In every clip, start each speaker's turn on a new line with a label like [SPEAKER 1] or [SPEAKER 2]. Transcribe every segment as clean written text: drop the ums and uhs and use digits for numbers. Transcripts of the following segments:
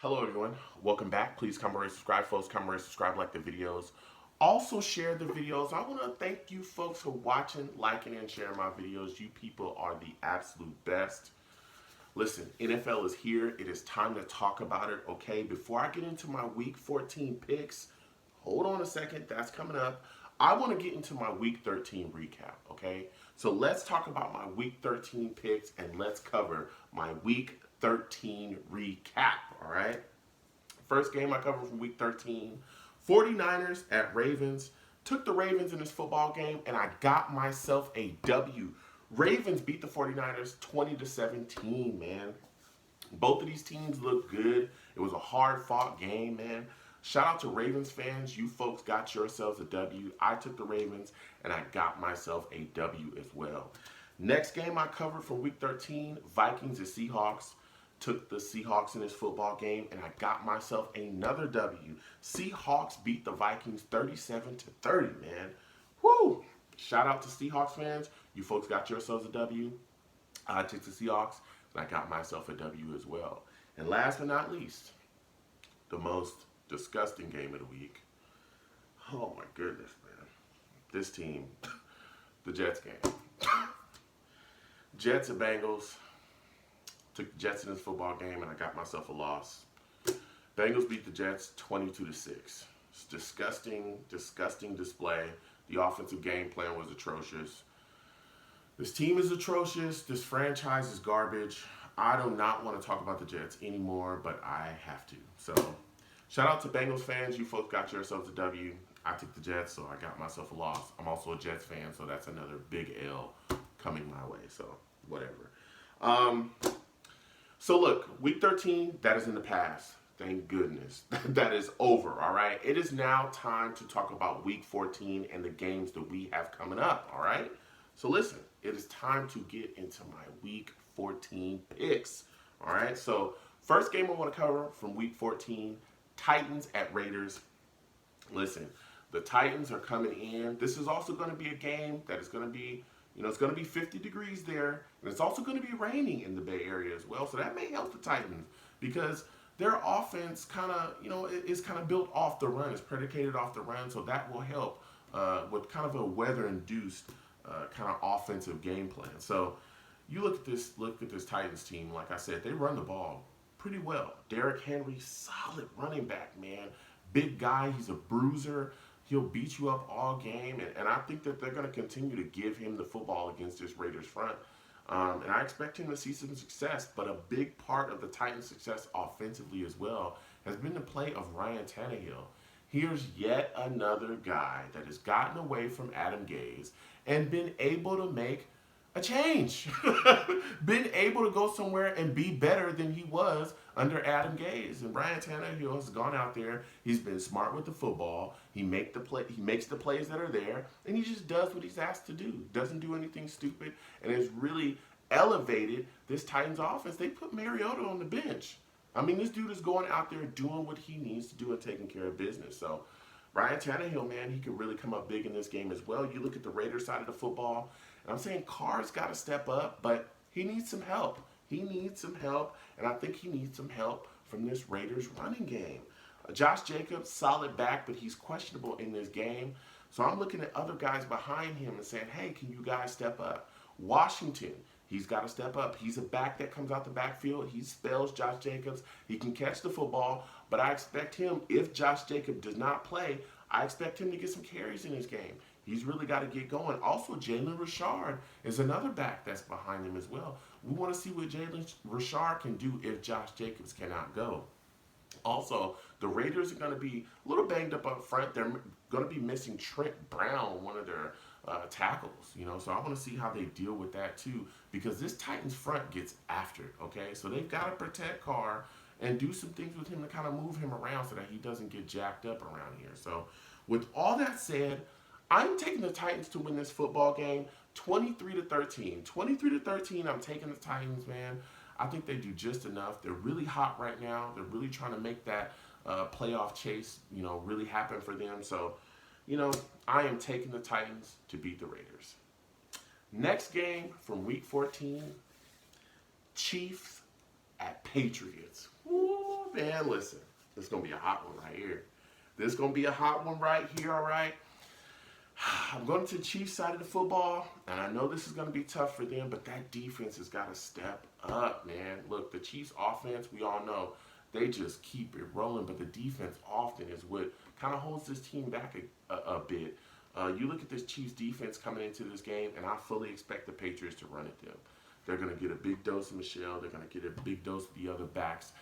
[SPEAKER 1] Hello everyone, welcome back. Please comment, rate, subscribe, folks. Comment, rate, subscribe, like the videos. Also share the videos. I want to thank you folks for watching, liking, and sharing my videos. You people are the absolute best. Listen, NFL is here. It is time to talk about it, okay? Before I get into my Week 14 picks, hold on a second. That's coming up. I want to get into my Week 13 recap, okay? So let's talk about my Week 13 picks and let's cover my Week 13 recap, all right? First game I covered from Week 13, 49ers at Ravens. Took the Ravens in this football game and I got myself a W. Ravens beat the 49ers 20-17, man. Both of these teams look good. It was a hard-fought game, man. Shout out to Ravens fans. You folks got yourselves a W. I took the Ravens, and I got myself a W as well. Next game I covered from Week 13, Vikings and Seahawks. Took the Seahawks in this football game, and I got myself another W. Seahawks beat the Vikings 37-30, man. Woo! Shout out to Seahawks fans. You folks got yourselves a W. I took the Seahawks, and I got myself a W as well. And last but not least, the most disgusting game of the week. Oh my goodness, man. This team, the Jets game. Jets and Bengals. Took the Jets in this football game, and I got myself a loss. Bengals beat the Jets 22-6. It's disgusting, disgusting display. The offensive game plan was atrocious. This team is atrocious. This franchise is garbage. I do not want to talk about the Jets anymore, but I have to. So, shout out to Bengals fans. You folks got yourselves a W. I took the Jets, so I got myself a loss. I'm also a Jets fan, so that's another big L coming my way. So, whatever. So look, Week 13, that is in the past. Thank goodness. That is over, all right? It is now time to talk about Week 14 and the games that we have coming up, all right? So listen, it is time to get into my Week 14 picks, all right? So first game I want to cover from Week 14, Titans at Raiders. Listen, the Titans are coming in. This is also going to be a game that is going to be, it's going to be 50 degrees there, and it's also going to be raining in the Bay Area as well. So that may help the Titans because their offense kind of, is kind of built off the run. It's predicated off the run, so that will help with kind of a weather-induced kind of offensive game plan. So you look at this Titans team. Like I said, they run the ball pretty well. Derrick Henry, solid running back, man. Big guy. He's a bruiser. He'll beat you up all game, and I think that they're going to continue to give him the football against this Raiders front. And I expect him to see some success, but a big part of the Titans' success offensively as well has been the play of Ryan Tannehill. Here's yet another guy that has gotten away from Adam Gase and been able to make a change. Been able to go somewhere and be better than he was under Adam Gase. And Ryan Tannehill has gone out there. He's been smart with the football. He makes the plays that are there, and he just does what he's asked to do. Doesn't do anything stupid, and has really elevated this Titans offense. They put Mariota on the bench. I mean, this dude is going out there doing what he needs to do and taking care of business. So Ryan Tannehill, man, he could really come up big in this game as well. You look at the Raiders side of the football, and I'm saying Carr's got to step up, but he needs some help. He needs some help, and I think he needs some help from this Raiders running game. Josh Jacobs, solid back, but he's questionable in this game. So I'm looking at other guys behind him and saying, hey, can you guys step up? Washington, he's got to step up. He's a back that comes out the backfield. He spells Josh Jacobs. He can catch the football, but I expect him, if Josh Jacobs does not play, I expect him to get some carries in his game. He's really got to get going. Also, Jalen Richard is another back that's behind him as well. We want to see what Jalen Richard can do if Josh Jacobs cannot go. Also, the Raiders are going to be a little banged up front. They're going to be missing Trent Brown, one of their tackles. So I want to see how they deal with that too, because this Titans front gets after it, okay? So they've got to protect Carr and do some things with him to kind of move him around so that he doesn't get jacked up around here. So with all that said, I'm taking the Titans to win this football game 23-13. 23-13, I'm taking the Titans, man. I think they do just enough. They're really hot right now. They're really trying to make that playoff chase, really happen for them. So, I am taking the Titans to beat the Raiders. Next game from Week 14, Chiefs at Patriots. Woo! Man, listen. This is going to be a hot one right here. This is going to be a hot one right here, all right? I'm going to the Chiefs side of the football, and I know this is going to be tough for them, but that defense has got to step up, man. Look, the Chiefs offense, we all know, they just keep it rolling, but the defense often is what kind of holds this team back a bit. You look at this Chiefs defense coming into this game, and I fully expect the Patriots to run at them. They're going to get a big dose of Michelle. They're going to get a big dose of the other backs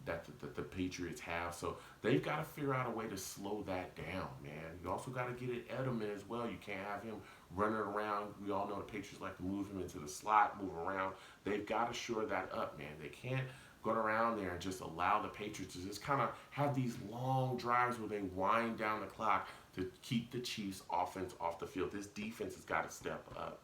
[SPEAKER 1] that the Patriots have. So they've got to figure out a way to slow that down, man. You also got to get it Edelman as well. You can't have him running around. We all know the Patriots like to move him into the slot, move around. They've got to shore that up, man. They can't go around there and just allow the Patriots to just kind of have these long drives where they wind down the clock to keep the Chiefs offense off the field. This defense has got to step up.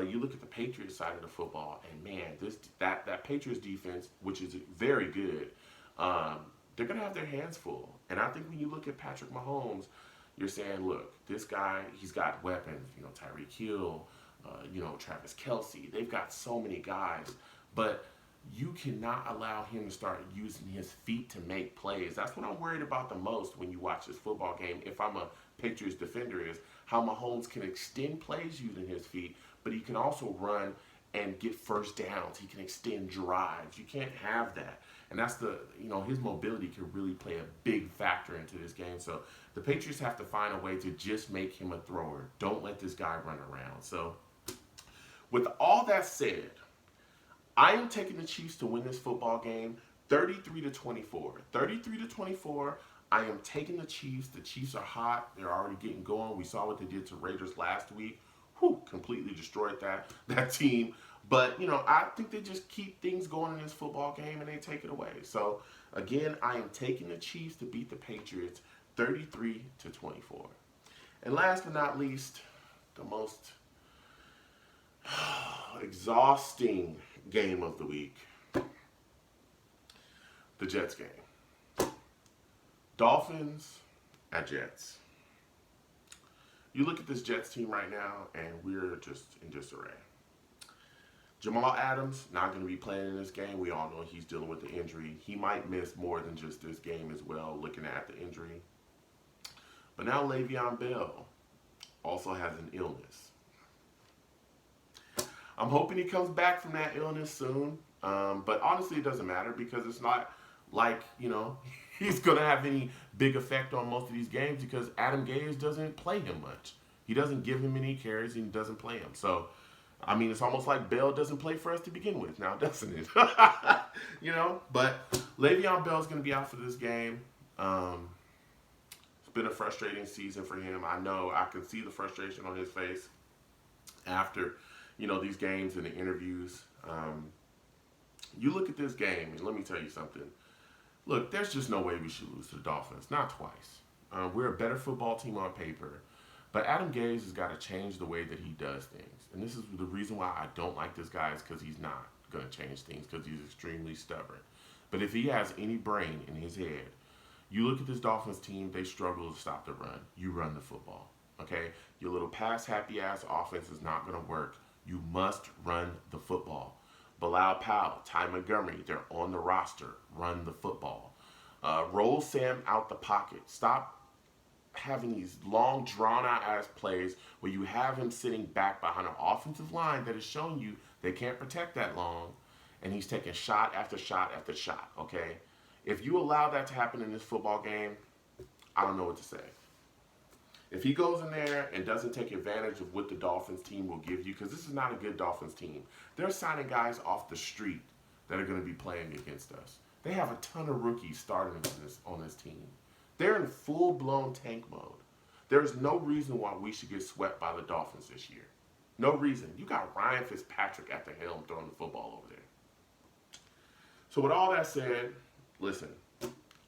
[SPEAKER 1] You look at the Patriots side of the football, and man, that Patriots defense, which is very good, they're going to have their hands full. And I think when you look at Patrick Mahomes, you're saying, look, this guy, he's got weapons. Tyreek Hill, Travis Kelce. They've got so many guys. But you cannot allow him to start using his feet to make plays. That's what I'm worried about the most when you watch this football game. If I'm a Patriots defender, is how Mahomes can extend plays using his feet, but he can also run and get first downs. He can extend drives. You can't have that. And that's his mobility can really play a big factor into this game. So the Patriots have to find a way to just make him a thrower. Don't let this guy run around. So with all that said, I am taking the Chiefs to win this football game 33-24. 33-24. I am taking the Chiefs. The Chiefs are hot. They're already getting going. We saw what they did to Raiders last week. Completely destroyed that team. But, I think they just keep things going in this football game and they take it away. So, again, I am taking the Chiefs to beat the Patriots 33-24. And last but not least, the most exhausting game of the week, the Jets game. Dolphins at Jets. You look at this Jets team right now, and we're just in disarray. Jamal Adams not going to be playing in this game. We all know he's dealing with the injury. He might miss more than just this game as well, looking at the injury. But now Le'Veon Bell also has an illness. I'm hoping he comes back from that illness soon. But honestly, it doesn't matter because it's not like, he's going to have any big effect on most of these games because Adam Gase doesn't play him much. He doesn't give him any carries and he doesn't play him. So, it's almost like Bell doesn't play for us to begin with now, doesn't it? But Le'Veon Bell's going to be out for this game. It's been a frustrating season for him. I know. I can see the frustration on his face after these games and the interviews. You look at this game, and let me tell you something. Look, there's just no way we should lose to the Dolphins. Not twice. We're a better football team on paper. But Adam Gase has got to change the way that he does things. And this is the reason why I don't like this guy is because he's not going to change things because he's extremely stubborn. But if he has any brain in his head, you look at this Dolphins team, they struggle to stop the run. You run the football. Okay? Your little pass-happy-ass offense is not going to work. You must run the football. Bilal Powell, Ty Montgomery, they're on the roster. Run the football. Roll Sam out the pocket. Stop having these long, drawn-out ass plays where you have him sitting back behind an offensive line that is showing you they can't protect that long, and he's taking shot after shot after shot, okay? If you allow that to happen in this football game, I don't know what to say. If he goes in there and doesn't take advantage of what the Dolphins team will give you, because this is not a good Dolphins team. They're signing guys off the street that are going to be playing against us. They have a ton of rookies starting on this team. They're in full-blown tank mode. There's no reason why we should get swept by the Dolphins this year. No reason. You got Ryan Fitzpatrick at the helm throwing the football over there. So with all that said, listen,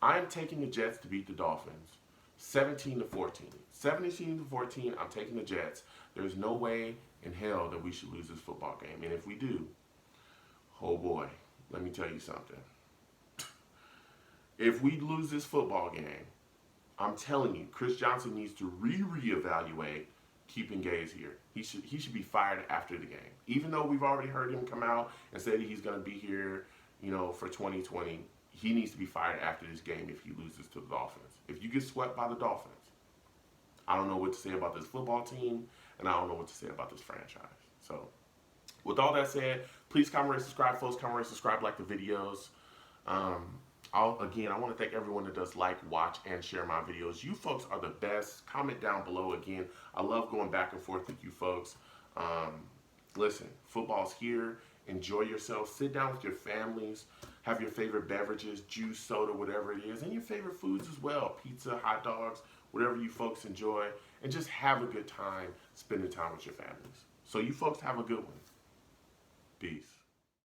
[SPEAKER 1] I'm taking the Jets to beat the Dolphins 17-14. 17-14, I'm taking the Jets. There's no way in hell that we should lose this football game. And if we do, oh boy, let me tell you something. If we lose this football game, I'm telling you, Chris Johnson needs to reevaluate keeping Gase here. He should be fired after the game. Even though we've already heard him come out and say that he's going to be here, for 2020, he needs to be fired after this game if he loses to the Dolphins. If you get swept by the Dolphins, I don't know what to say about this football team, and I don't know what to say about this franchise. So, with all that said, please comment, rate, subscribe, folks. Comment, rate, subscribe, like the videos. I want to thank everyone that does like, watch, and share my videos. You folks are the best. Comment down below. Again, I love going back and forth with you folks. Listen, football's here. Enjoy yourself. Sit down with your families. Have your favorite beverages, juice, soda, whatever it is, and your favorite foods as well. Pizza, hot dogs, whatever you folks enjoy. And just have a good time spending time with your families. So you folks have a good one. Peace.